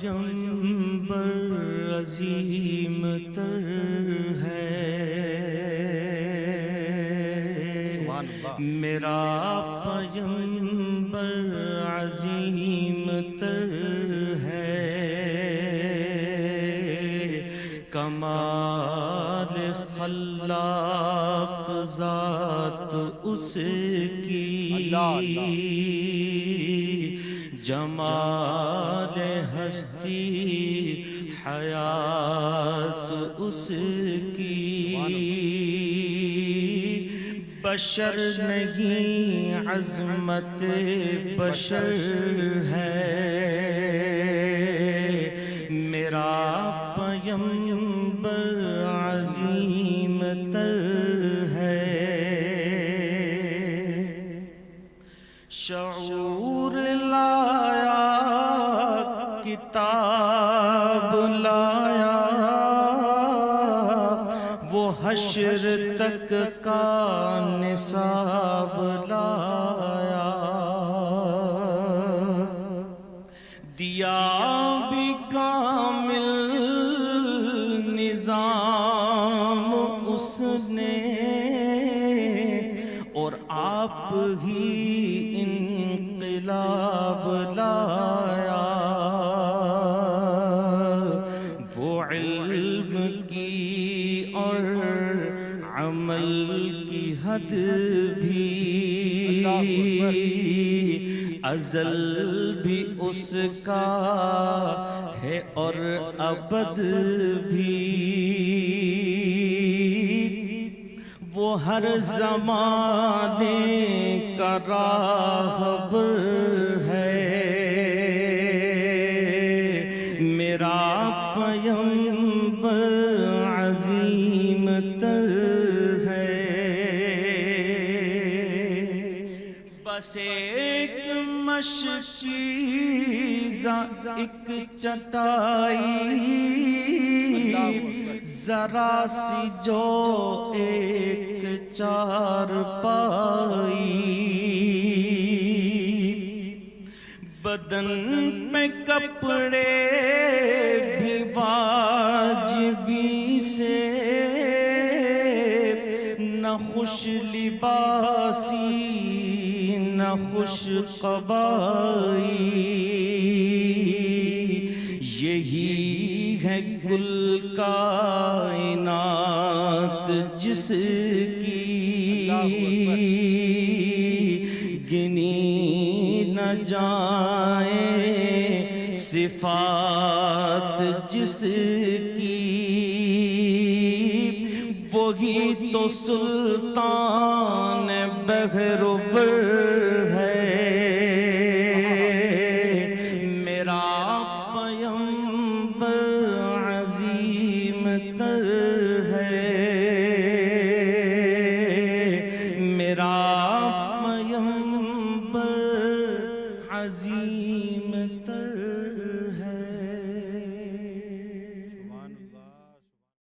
پیمبر عظیم تر ہے، میرا پیمبر عظیم تر ہے، کمال خلاق ذات اس کی، جمال ہستی حیات اس کی، بشر نہیں عظمت بشر ہے، میرا پیمبر عظیم تر ہے، شعور لایا کتاب لایا، وہ حشر تک کا نصاب لایا، دیا بھی کامل نظام اس نے، اور آپ ہی انقلاب لایا، وہ علم کی اور عمل کی حد بھی، ازل بھی اس کا ہے اور ابد بھی، وہ ہر زمانے کا راہبر ہے، میرا پیمبر عظیم تر ہے، بس ایک مشکیزہ ایک چٹائی، ذرا سی جو ایک چارپائی، بدن میں کپڑے بھی واجبی سے، نہ خوش لباسی نہ خوش قبائی، یہی ہے کل کائنات جس کی، گنی نہ جائیں صفات جس کی، وہی تو سلطان بحر و بر ہے، میرا پیمبر